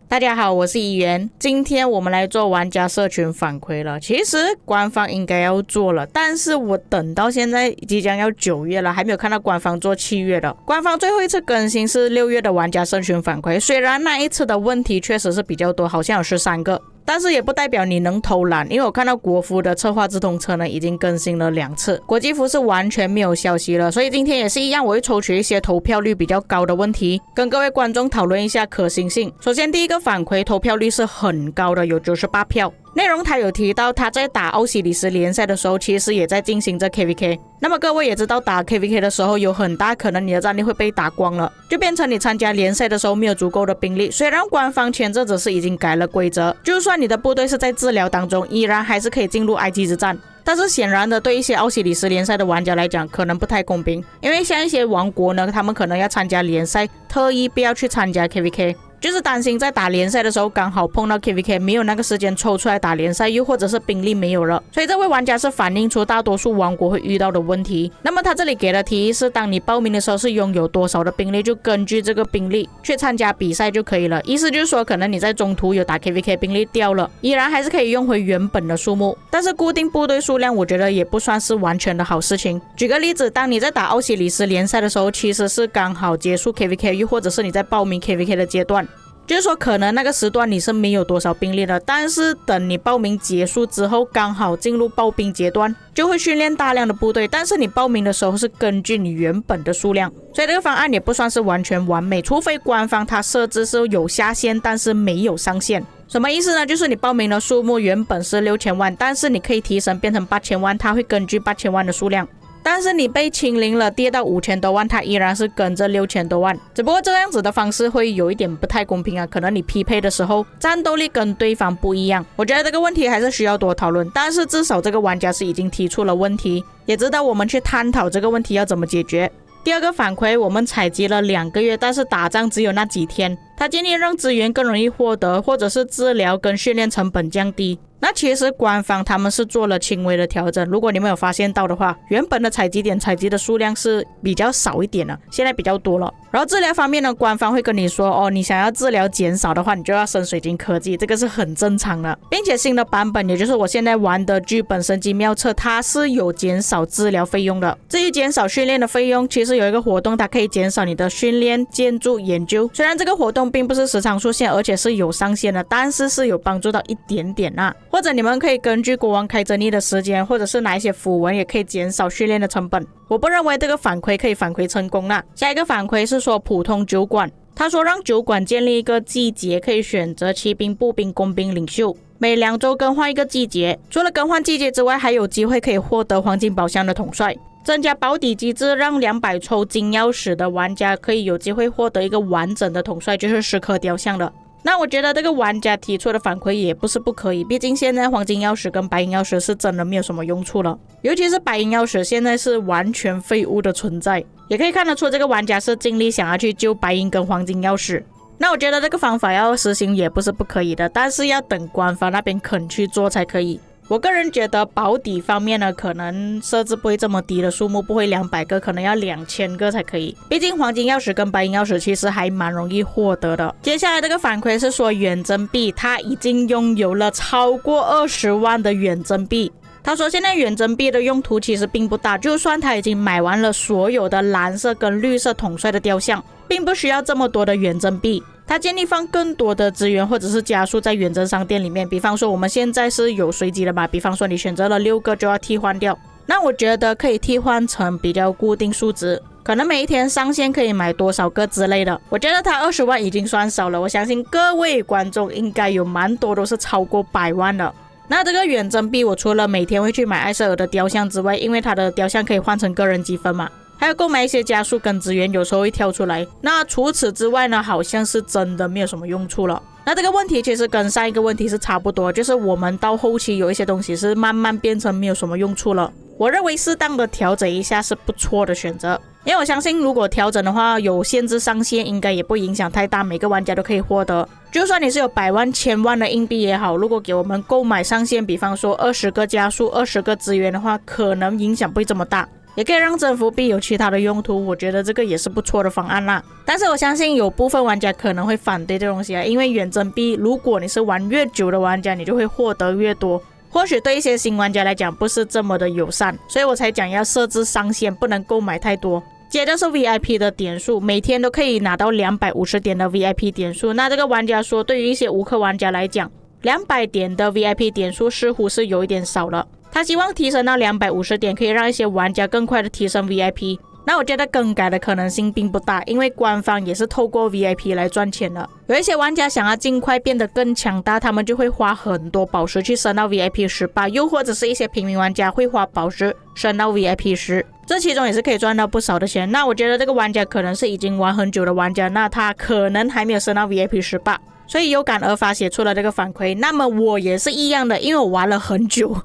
大家好，我是怡媛。今天我们来做玩家社群反馈了。其实官方应该要做了，但是我等到现在即将要9月了，还没有看到官方做7月的。官方最后一次更新是6月的玩家社群反馈，虽然那一次的问题确实是比较多，好像有13个。但是也不代表你能偷懒，因为我看到国服的策划直通车呢已经更新了2次，国际服是完全没有消息了，所以今天也是一样，我会抽取一些投票率比较高的问题，跟各位观众讨论一下可行性。首先第一个反馈，投票率是很高的，有98票。内容他有提到他在打奥西里斯联赛的时候其实也在进行着 KVK， 那么各位也知道打 KVK 的时候有很大可能你的战力会被打光了，就变成你参加联赛的时候没有足够的兵力。虽然官方前阵子是已经改了规则，就算你的部队是在治疗当中，依然还是可以进入埃及之战，但是显然的对一些奥西里斯联赛的玩家来讲可能不太公平，因为像一些王国呢，他们可能要参加联赛，特意不要去参加 KVK，就是担心在打联赛的时候刚好碰到 KVK， 没有那个时间抽出来打联赛，又或者是兵力没有了，所以这位玩家是反映出大多数王国会遇到的问题。那么他这里给的提议是，当你报名的时候是拥有多少的兵力，就根据这个兵力去参加比赛就可以了。意思就是说，可能你在中途有打 KVK 兵力掉了，依然还是可以用回原本的数目，但是固定部队数量我觉得也不算是完全的好事情。举个例子，当你在打奥西里斯联赛的时候，其实是刚好结束 KVK， 又或者是你在报名 KVK 的阶段，就是说可能那个时段你是没有多少兵力的，但是等你报名结束之后，刚好进入报兵阶段，就会训练大量的部队，但是你报名的时候是根据你原本的数量，所以这个方案也不算是完全完美，除非官方它设置是有下限但是没有上限。什么意思呢？就是你报名的数目原本是6000万，但是你可以提升变成8000万，它会根据8000万的数量，但是你被清零了跌到5000多万，它依然是跟着6000多万，只不过这样子的方式会有一点不太公平啊，可能你匹配的时候战斗力跟对方不一样。我觉得这个问题还是需要多讨论，但是至少这个玩家是已经提出了问题，也知道我们去探讨这个问题要怎么解决。第二个反馈，我们采集了2个月，但是打仗只有那几天，他建议让资源更容易获得，或者是治疗跟训练成本降低。那其实官方他们是做了轻微的调整，如果你们有发现到的话，原本的采集点采集的数量是比较少一点了，现在比较多了。然后治疗方面呢，官方会跟你说你想要治疗减少的话，你就要升水晶科技，这个是很正常的，并且新的版本，也就是我现在玩的剧本神机妙策，它是有减少治疗费用的。至于减少训练的费用，其实有一个活动它可以减少你的训练、建筑、研究，虽然这个活动并不是时常出现，而且是有上限的，但是是有帮助到一点点啊。或者你们可以根据国王开争议的时间，或者是拿一些符文，也可以减少训练的成本。我不认为这个反馈可以反馈成功啦。下一个反馈是说普通酒馆，他说让酒馆建立一个季节，可以选择骑兵、步兵、工兵、领袖，每2周更换一个季节，除了更换季节之外，还有机会可以获得黄金宝箱的统帅，增加保底机制，让200抽金钥匙的玩家可以有机会获得一个完整的统帅，就是10颗雕像的。那我觉得这个玩家提出的反馈也不是不可以，毕竟现在黄金钥匙跟白银钥匙是真的没有什么用处了，尤其是白银钥匙现在是完全废物的存在，也可以看得出这个玩家是尽力想要去救白银跟黄金钥匙。那我觉得这个方法要实行也不是不可以的，但是要等官方那边肯去做才可以。我个人觉得保底方面呢，可能设置不会这么低的数目，不会200个，可能要2000个才可以，毕竟黄金钥匙跟白银钥匙其实还蛮容易获得的。接下来这个反馈是说远征币，他已经拥有了超过20万的远征币。他说现在远征币的用途其实并不大，就算他已经买完了所有的蓝色跟绿色统帅的雕像，并不需要这么多的远征币。他建议放更多的资源或者是加速在远征商店里面，比方说我们现在是有随机的嘛，比方说你选择了6个就要替换掉，那我觉得可以替换成比较固定数值，可能每一天上线可以买多少个之类的。我觉得他20万已经算少了，我相信各位观众应该有蛮多都是超过100万的。那这个远征币我除了每天会去买艾瑟尔的雕像之外，因为他的雕像可以换成个人积分嘛，还有购买一些加速跟资源，有时候会跳出来。那除此之外呢，好像是真的没有什么用处了。那这个问题其实跟上一个问题是差不多，就是我们到后期有一些东西是慢慢变成没有什么用处了。我认为适当的调整一下是不错的选择，因为我相信如果调整的话，有限制上限应该也不影响太大，每个玩家都可以获得。就算你是有100万、1000万的硬币也好，如果给我们购买上限，比方说20个加速、20个资源的话，可能影响不会这么大。也可以让征服币有其他的用途，我觉得这个也是不错的方案啦。但是我相信有部分玩家可能会反对这东西啊，因为远征币如果你是玩越久的玩家，你就会获得越多，或许对一些新玩家来讲不是这么的友善，所以我才讲要设置上限，不能购买太多。接着是 VIP 的点数，每天都可以拿到250点的 VIP 点数。那这个玩家说，对于一些无氪玩家来讲，200点的 VIP 点数似乎是有一点少了。他希望提升到250点，可以让一些玩家更快的提升 VIP。那我觉得更改的可能性并不大，因为官方也是透过 VIP 来赚钱的。有一些玩家想要尽快变得更强大，他们就会花很多宝石去升到 VIP 18，又或者是一些平民玩家会花宝石升到 VIP 10，这其中也是可以赚到不少的钱。那我觉得这个玩家可能是已经玩很久的玩家，那他可能还没有升到 VIP 18，所以有感而发写出了这个反馈。那么我也是一样的，因为我玩了很久，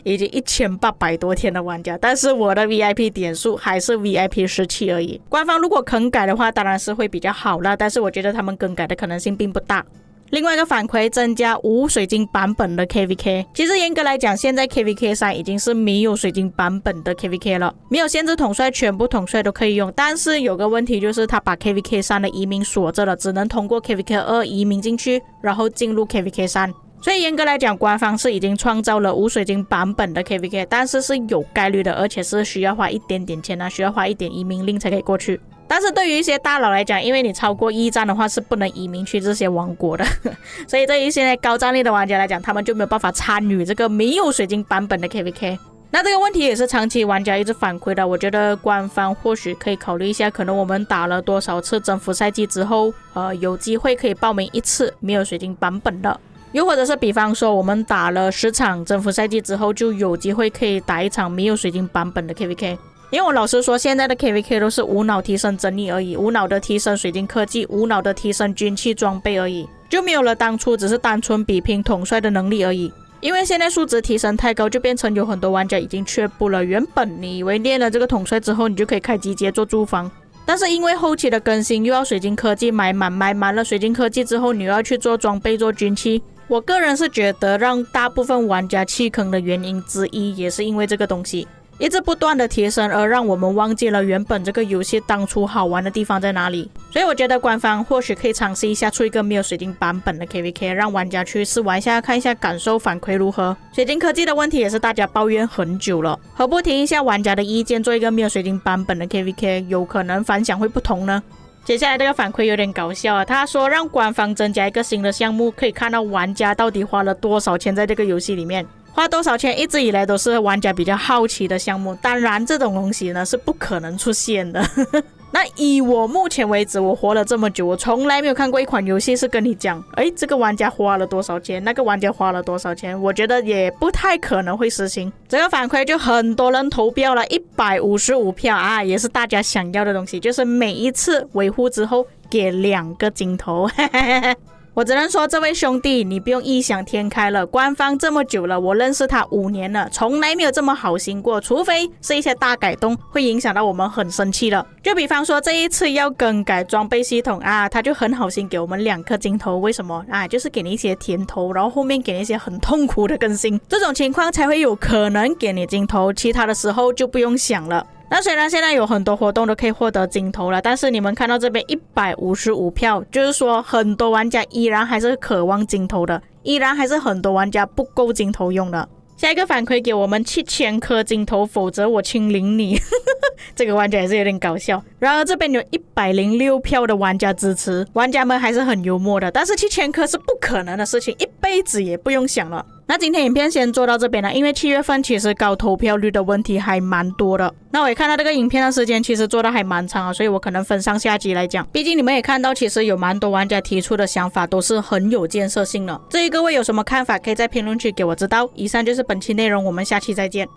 已经1800多天的玩家，但是我的 VIP 点数还是 VIP 17而已。官方如果肯改的话当然是会比较好啦，但是我觉得他们更改的可能性并不大。另外一个反馈，增加无水晶版本的 KVK。 其实严格来讲，现在 KVK 3已经是没有水晶版本的 KVK 了，没有限制统帅，全部统帅都可以用。但是有个问题，就是他把 KVK 3的移民锁着了，只能通过 KVK 2移民进去，然后进入 KVK 3。所以严格来讲，官方是已经创造了无水晶版本的 KVK， 但是是有概率的，而且是需要花一点点钱啊，需要花一点移民令才可以过去。但是对于一些大佬来讲，因为你超过1战的话是不能移民去这些王国的所以对于现在高战力的玩家来讲，他们就没有办法参与这个没有水晶版本的 KVK。 那这个问题也是长期玩家一直反馈的，我觉得官方或许可以考虑一下，可能我们打了多少次征服赛季之后有机会可以报名一次没有水晶版本的，又或者是比方说我们打了10场征服赛季之后，就有机会可以打一场没有水晶版本的 KVK。因为我老实说，现在的 KVK 都是无脑提升真理而已，无脑的提升水晶科技，无脑的提升军器装备而已，就没有了当初只是单纯比拼统帅的能力而已。因为现在数值提升太高，就变成有很多玩家已经却步了。原本你以为练了这个统帅之后，你就可以开集结做驻防，但是因为后期的更新，又要水晶科技买满了水晶科技之后，你又要去做装备做军器。我个人是觉得让大部分玩家弃坑的原因之一，也是因为这个东西一直不断的提升，而让我们忘记了原本这个游戏当初好玩的地方在哪里。所以我觉得官方或许可以尝试一下出一个没有水晶版本的 KVK， 让玩家去试玩一下，看一下感受反馈如何。水晶科技的问题也是大家抱怨很久了，何不听一下玩家的意见，做一个没有水晶版本的 KVK， 有可能反响会不同呢。接下来这个反馈有点搞笑啊，他说让官方增加一个新的项目，可以看到玩家到底花了多少钱在这个游戏里面。花多少钱一直以来都是玩家比较好奇的项目，当然这种东西呢是不可能出现的那以我目前为止，我活了这么久，我从来没有看过一款游戏是跟你讲这个玩家花了多少钱，那个玩家花了多少钱，我觉得也不太可能会实行。这个反馈就很多人投票了155票啊，也是大家想要的东西，就是每一次维护之后给2个金头我只能说这位兄弟你不用异想天开了，官方这么久了，我认识他5年了，从来没有这么好心过，除非是一些大改动会影响到我们很生气了。就比方说这一次要更改装备系统啊，他就很好心给我们2颗金头，为什么啊？就是给你一些甜头，然后后面给你一些很痛苦的更新，这种情况才会有可能给你金头，其他的时候就不用想了。那虽然现在有很多活动都可以获得金头了，但是你们看到这边155票，就是说很多玩家依然还是渴望金头的，依然还是很多玩家不够金头用的。下一个反馈给我们7000颗金头，否则我清零你这个玩家也是有点搞笑。然而这边有106票的玩家支持，玩家们还是很幽默的，但是7000颗是不可能的事情，一辈子也不用想了。那今天影片先做到这边了，因为7月份其实高投票率的问题还蛮多的。那我也看到这个影片的时间其实做的还蛮长所以我可能分上下集来讲。毕竟你们也看到，其实有蛮多玩家提出的想法都是很有建设性的。至于各位有什么看法，可以在评论区给我知道。以上就是本期内容，我们下期再见。